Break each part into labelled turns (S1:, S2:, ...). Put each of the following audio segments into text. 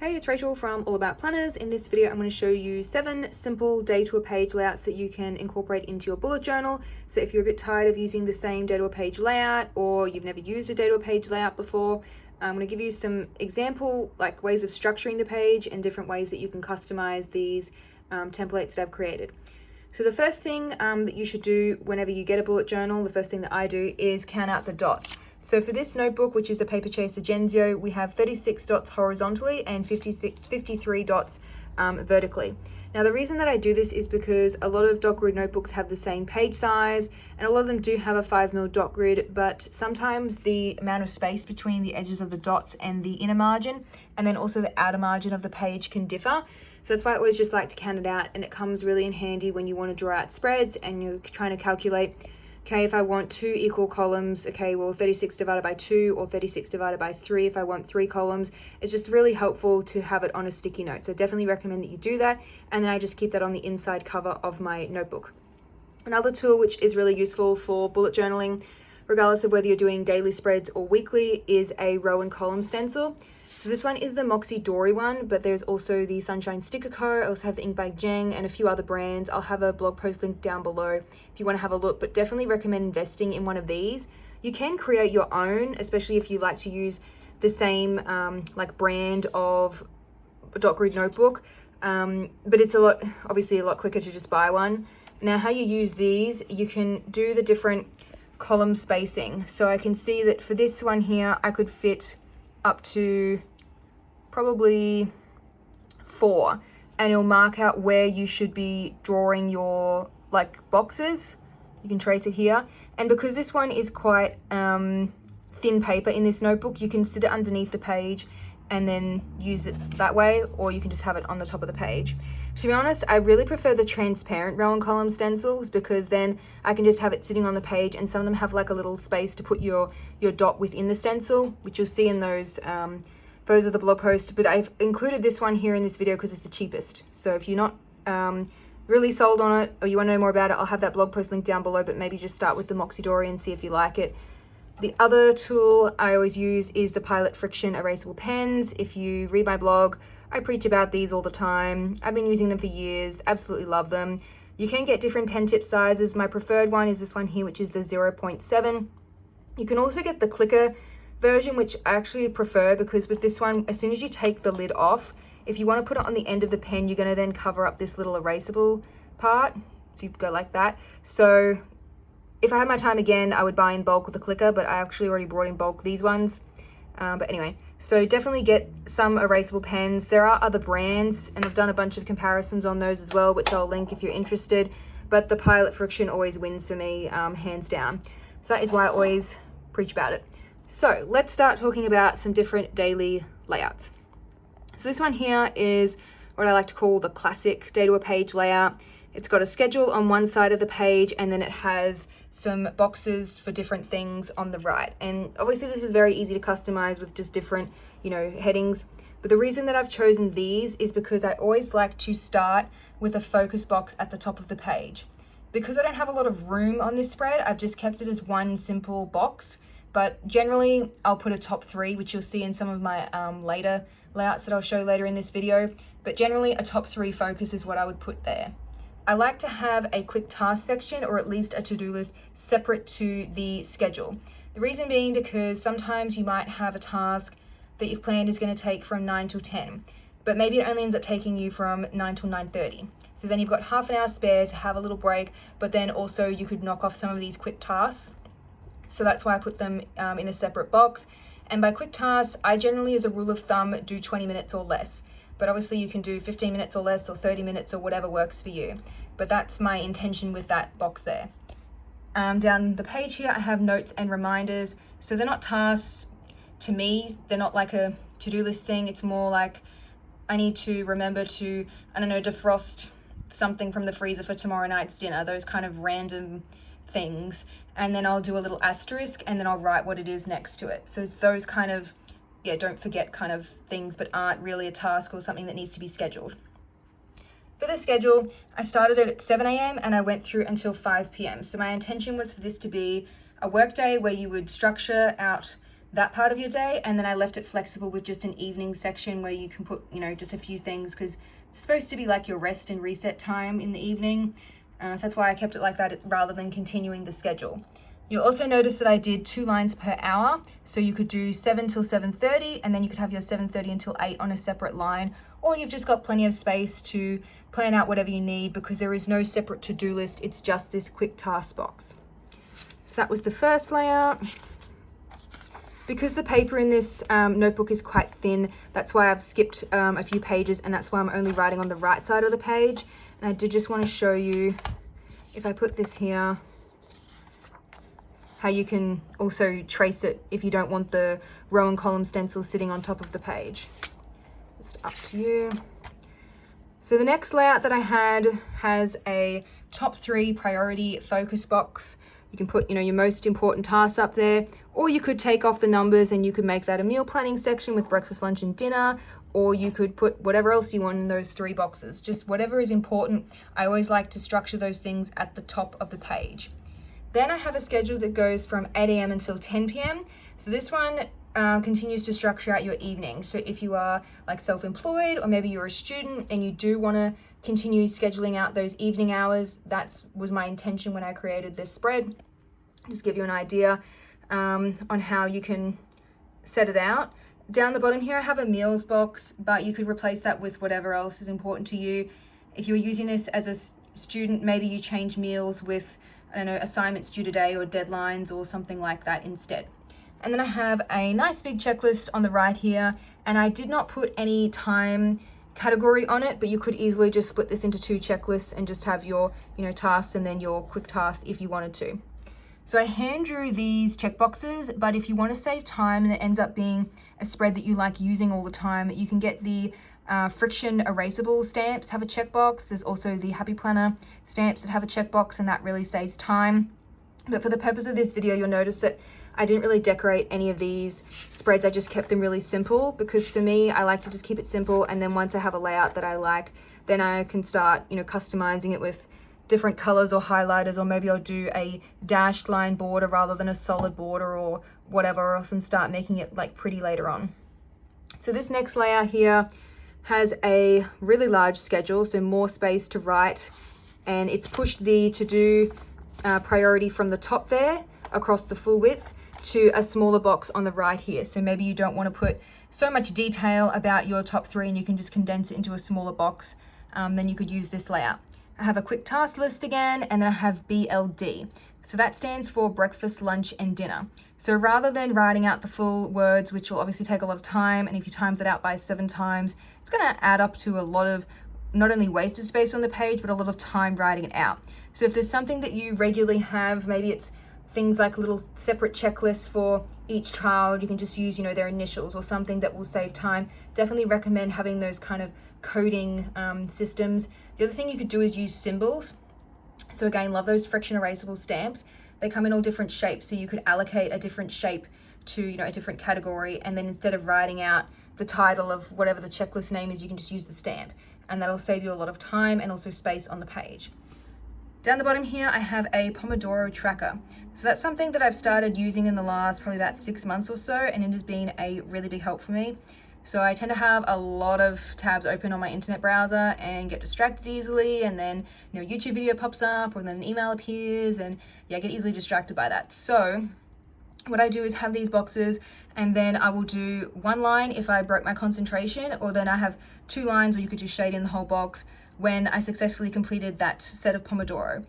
S1: Hey, it's Rachel from All About Planners. In this video, I'm going to show you 7 simple day to a page layouts that you can incorporate into your bullet journal. So if you're a bit tired of using the same day to a page layout, or you've never used a day to a page layout before, I'm going to give you some example ways of structuring the page and different ways that you can customize these templates that I've created. So the first thing that you should do whenever you get a bullet journal, the first thing that I do is count out the dots. So for this notebook, which is a Paper Chaser Genzio, we have 36 dots horizontally and 53 dots vertically. Now the reason that I do this is because a lot of dot grid notebooks have the same page size, and a lot of them do have a 5mm dot grid, but sometimes the amount of space between the edges of the dots and the inner margin, and then also the outer margin of the page, can differ. So that's why I always just like to count it out, and it comes really in handy when you want to draw out spreads and you're trying to calculate, okay, if I want 2 equal columns, okay, well 36 divided by 2 or 36 divided by 3 if I want 3 columns. It's just really helpful to have it on a sticky note. So I definitely recommend that you do that, and then I just keep that on the inside cover of my notebook. Another tool which is really useful for bullet journaling, regardless of whether you're doing daily spreads or weekly, is a row and column stencil. So this one is the Moxie Dory one, but there's also the Sunshine Sticker Co. I also have the Inkbag Jeng and a few other brands. I'll have a blog post link down below if you want to have a look, but definitely recommend investing in one of these. You can create your own, especially if you like to use the same brand of dot grid notebook, but it's obviously a lot quicker to just buy one. Now how you use these, you can do the different column spacing. So I can see that for this one here, I could fit up to probably 4, and it'll mark out where you should be drawing your boxes. You can trace it here, and because this one is quite thin paper in this notebook, you can sit it underneath the page and then use it that way, or you can just have it on the top of the page. To be honest, I really prefer the transparent row and column stencils, because then I can just have it sitting on the page, and some of them have like a little space to put your dot within the stencil, which you'll see in those of the blog post. But I've included this one here in this video because it's the cheapest. So if you're not really sold on it, or you want to know more about it, I'll have that blog post link down below, but maybe just start with the Moxie Dory and see if you like it. The other tool I always use is the Pilot Friction erasable pens. If you read my blog, I preach about these all the time. I've been using them for years, absolutely love them. You can get different pen tip sizes. My preferred one is this one here, which is the 0.7. You can also get the clicker version, which I actually prefer, because with this one, as soon as you take the lid off, if you want to put it on the end of the pen, you're going to then cover up this little erasable part, if you go like that. So if I had my time again, I would buy in bulk with the clicker, but I actually already brought in bulk these ones. But anyway, so definitely get some erasable pens. There are other brands, and I've done a bunch of comparisons on those as well, which I'll link if you're interested. But the Pilot Friction always wins for me, hands down. So that is why I always preach about it. So let's start talking about some different daily layouts. So this one here is what I like to call the classic day to a page layout. It's got a schedule on one side of the page, and then it has some boxes for different things on the right. And obviously this is very easy to customize with just different, headings. But the reason that I've chosen these is because I always like to start with a focus box at the top of the page. Because I don't have a lot of room on this spread, I've just kept it as one simple box. But generally I'll put a top 3, which you'll see in some of my later layouts that I'll show later in this video. But generally a top 3 focus is what I would put there. I like to have a quick task section, or at least a to-do list, separate to the schedule. The reason being because sometimes you might have a task that you've planned is going to take from 9 till 10, but maybe it only ends up taking you from 9 till 9:30. So then you've got half an hour spare to have a little break, but then also you could knock off some of these quick tasks. So that's why I put them in a separate box. And by quick tasks, I generally, as a rule of thumb, do 20 minutes or less. But obviously you can do 15 minutes or less, or 30 minutes, or whatever works for you. But that's my intention with that box there. Down the page here, I have notes and reminders. So they're not tasks to me. They're not like a to-do list thing. It's more like I need to remember to, defrost something from the freezer for tomorrow night's dinner. Those kind of random things. And then I'll do a little asterisk, and then I'll write what it is next to it. So it's those kind of, don't forget kind of things, but aren't really a task or something that needs to be scheduled. For the schedule, I started it at 7 a.m. and I went through until 5 p.m. So my intention was for this to be a work day where you would structure out that part of your day, and then I left it flexible with just an evening section where you can put, just a few things, because it's supposed to be like your rest and reset time in the evening. So that's why I kept it like that rather than continuing the schedule. You'll also notice that I did 2 lines per hour. So you could do 7 till 7:30, and then you could have your 7:30 until 8 on a separate line, or you've just got plenty of space to plan out whatever you need, because there is no separate to-do list. It's just this quick task box. So that was the first layout. Because the paper in this notebook is quite thin, that's why I've skipped a few pages, and that's why I'm only writing on the right side of the page. And I did just want to show you, if I put this here, how you can also trace it if you don't want the row and column stencil sitting on top of the page. Just up to you. So the next layout that I had has a top 3 priority focus box. You can put, your most important tasks up there, or you could take off the numbers and you could make that a meal planning section with breakfast, lunch, and dinner, or you could put whatever else you want in those 3 boxes. Just whatever is important. I always like to structure those things at the top of the page. Then I have a schedule that goes from 8 a.m. until 10 p.m. So this one continues to structure out your evening. So if you are like self-employed, or maybe you're a student and you do want to continue scheduling out those evening hours, that was my intention when I created this spread. Just give you an idea on how you can set it out. Down the bottom here I have a meals box, but you could replace that with whatever else is important to you. If you were using this as a student, maybe you change meals with, I don't know, assignments due today or deadlines or something like that instead. And then I have a nice big checklist on the right here, and I did not put any time category on it, but you could easily just split this into 2 checklists and just have your, tasks and then your quick tasks if you wanted to. So I hand drew these checkboxes, but if you want to save time and it ends up being a spread that you like using all the time, you can get the friction erasable stamps have a checkbox. There's also the Happy Planner stamps that have a checkbox, and that really saves time. But for the purpose of this video, you'll notice that I didn't really decorate any of these spreads. I just kept them really simple, because for me, I like to just keep it simple. And then once I have a layout that I like, then I can start, customizing it with different colors or highlighters, or maybe I'll do a dashed line border rather than a solid border or whatever else, and start making it like pretty later on. So this next layout here has a really large schedule, so more space to write, and it's pushed the to-do priority from the top there across the full width to a smaller box on the right here. So maybe you don't want to put so much detail about your top 3 and you can just condense it into a smaller box, then you could use this layout. I have a quick task list again, and then I have BLD. So that stands for breakfast, lunch, and dinner. So rather than writing out the full words, which will obviously take a lot of time, and if you times it out by 7 times, it's going to add up to a lot of not only wasted space on the page, but a lot of time writing it out. So if there's something that you regularly have, maybe it's things like little separate checklists for each child, you can just use, their initials or something that will save time. Definitely recommend having those kind of coding systems. The other thing you could do is use symbols. So again, love those friction erasable stamps. They come in all different shapes, so you could allocate a different shape to, a different category, and then instead of writing out the title of whatever the checklist name is, you can just use the stamp, and that'll save you a lot of time and also space on the page. Down the bottom here, I have a Pomodoro tracker. So that's something that I've started using in the last probably about 6 months or so, and it has been a really big help for me. So I tend to have a lot of tabs open on my internet browser and get distracted easily, and then YouTube video pops up, or then an email appears, and I get easily distracted by that. So what I do is have these boxes, and then I will do 1 line if I broke my concentration, or then I have 2 lines, or you could just shade in the whole box when I successfully completed that set of Pomodoro.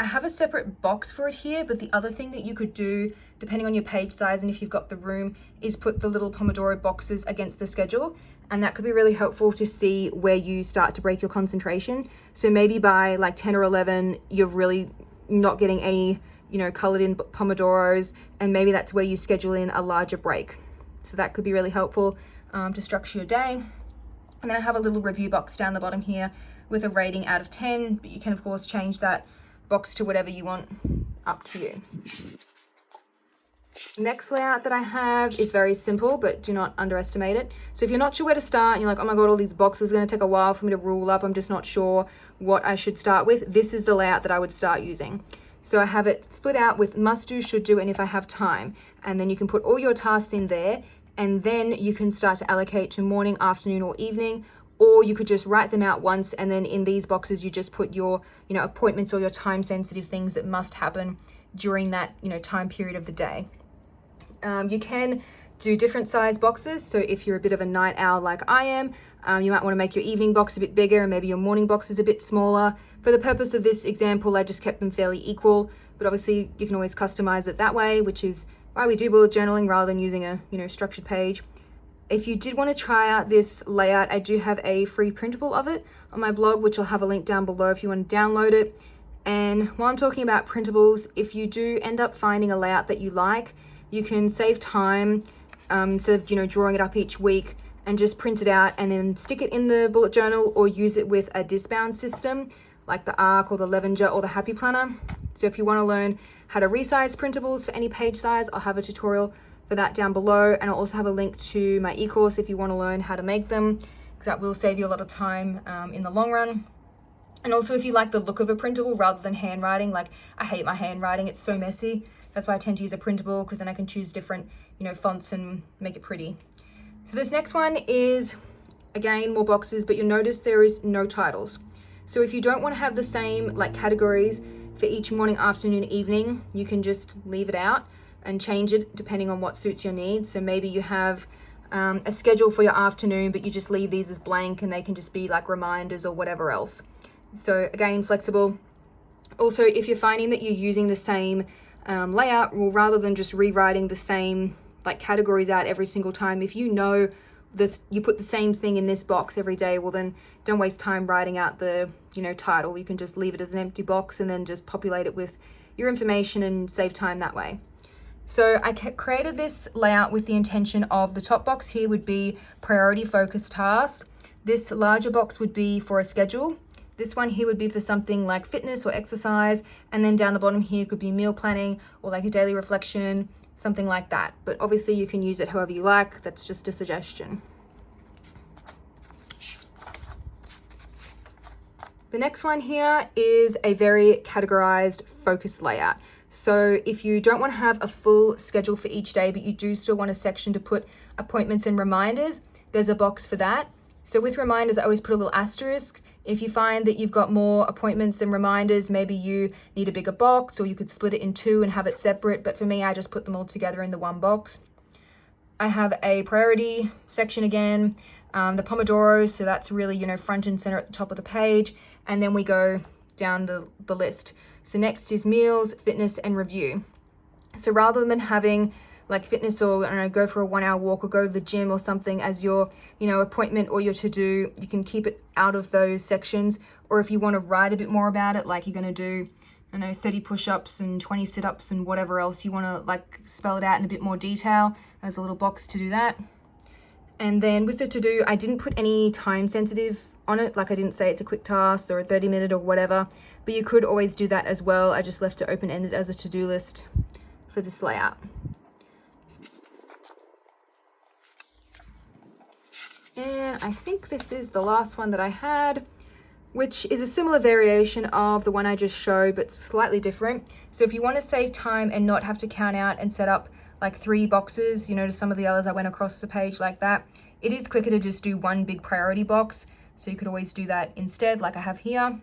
S1: I have a separate box for it here, but the other thing that you could do, depending on your page size and if you've got the room, is put the little Pomodoro boxes against the schedule, and that could be really helpful to see where you start to break your concentration. So maybe by like 10 or 11, you're really not getting any, colored in Pomodoros, and maybe that's where you schedule in a larger break. So that could be really helpful to structure your day. And then I have a little review box down the bottom here with a rating out of 10, but you can of course change that box to whatever you want, up to you. Next layout that I have is very simple, but do not underestimate it. So if you're not sure where to start and you're like, oh my god, all these boxes are going to take a while for me to rule up, I'm just not sure what I should start with, this is the layout that I would start using. So I have it split out with must do, should do, and if I have time. And then you can put all your tasks in there, and then you can start to allocate to morning, afternoon, or evening, or you could just write them out once, and then in these boxes you just put your, appointments or your time sensitive things that must happen during that, time period of the day. You can do different size boxes. So if you're a bit of a night owl like I am, you might want to make your evening box a bit bigger and maybe your morning box is a bit smaller. For the purpose of this example, I just kept them fairly equal, but obviously you can always customize it that way, which is why we do bullet journaling rather than using a, structured page. If you did want to try out this layout, I do have a free printable of it on my blog, which I'll have a link down below if you want to download it. And while I'm talking about printables, if you do end up finding a layout that you like, you can save time instead of drawing it up each week, and just print it out and then stick it in the bullet journal, or use it with a disbound system like the Arc or the Levenger or the Happy Planner. So if you want to learn how to resize printables for any page size, I'll have a tutorial for that down below, and I'll also have a link to my e-course if you want to learn how to make them, because that will save you a lot of time in the long run. And also, if you like the look of a printable rather than handwriting, like I hate my handwriting, it's so messy. That's why I tend to use a printable, because then I can choose different, fonts and make it pretty. So this next one is, again, more boxes, but you'll notice there is no titles. So if you don't want to have the same categories for each morning, afternoon, evening, you can just leave it out and change it depending on what suits your needs. So maybe you have a schedule for your afternoon, but you just leave these as blank and they can just be like reminders or whatever else. So again, flexible. Also, if you're finding that you're using the same layout, well, rather than just rewriting the same categories out every single time, if you know that you put the same thing in this box every day, well then don't waste time writing out the title. You can just leave it as an empty box and then just populate it with your information and save time that way. So I created this layout with the intention of the top box here would be priority focused tasks. This larger box would be for a schedule. This one here would be for something like fitness or exercise, and then down the bottom here could be meal planning or like a daily reflection, something like that. But obviously you can use it however you like. That's just a suggestion. The next one here is a very categorized focused layout. So if you don't want to have a full schedule for each day, but you do still want a section to put appointments and reminders, there's a box for that. So with reminders, I always put a little asterisk. If you find that you've got more appointments than reminders, maybe you need a bigger box, or you could split it in two and have it separate. But for me, I just put them all together in the one box. I have a priority section again, the Pomodoro. So that's really, front and center at the top of the page. And then we go down the list. So next is meals, fitness, and review. So rather than having fitness or go for a 1 hour walk or go to the gym or something as your appointment or your to-do, you can keep it out of those sections. Or if you want to write a bit more about it, like you're going to do 30 push-ups and 20 sit-ups and whatever else you want to spell it out in a bit more detail, there's a little box to do that. And then with the to-do, I didn't put any time sensitive on it, I didn't say it's a quick task or a 30-minute or whatever, but you could always do that as well. I just left it open-ended as a to-do list for this layout. And I think this is the last one that I had, which is a similar variation of the one I just showed, but slightly different. So if you want to save time and not have to count out and set up 3 boxes, to some of the others I went across the page like that, it is quicker to just do one big priority box. So you could always do that instead, like I have here.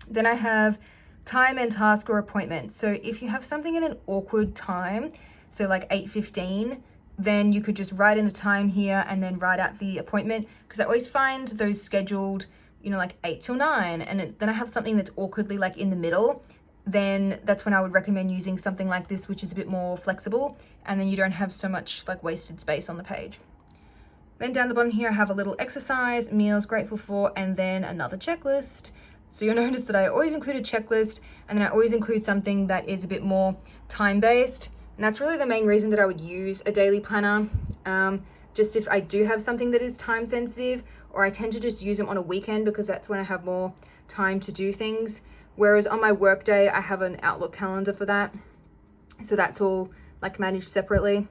S1: Then I have time and task or appointment. So if you have something in an awkward time, so 8:15, then you could just write in the time here and then write out the appointment, because I always find those scheduled, 8 till 9, and then I have something that's awkwardly in the middle, then that's when I would recommend using something like this, which is a bit more flexible, and then you don't have so much wasted space on the page. Then down the bottom here, I have a little exercise, meals, grateful for, and then another checklist. So you'll notice that I always include a checklist, and then I always include something that is a bit more time-based. And that's really the main reason that I would use a daily planner. Just if I do have something that is time sensitive, or I tend to just use them on a weekend because that's when I have more time to do things. Whereas on my work day, I have an Outlook calendar for that. So that's all managed separately.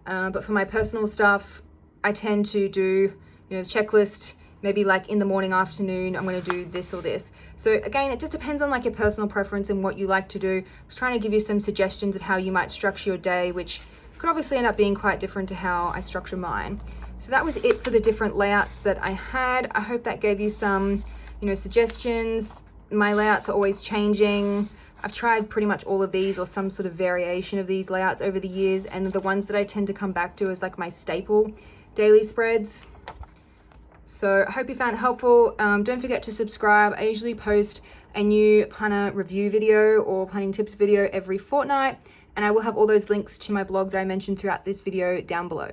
S1: But for my personal stuff, I tend to do, the checklist maybe like in the morning, afternoon, I'm going to do this or this. So again, it just depends on like your personal preference and what you like to do. I was trying to give you some suggestions of how you might structure your day, which could obviously end up being quite different to how I structure mine. So that was it for the different layouts that I had. I hope that gave you some, suggestions. My layouts are always changing. I've tried pretty much all of these or some sort of variation of these layouts over the years, and the ones that I tend to come back to is like my staple daily spreads. So I hope you found it helpful. Don't forget to subscribe. I usually post a new planner review video or planning tips video every fortnight, and I will have all those links to my blog that I mentioned throughout this video down below.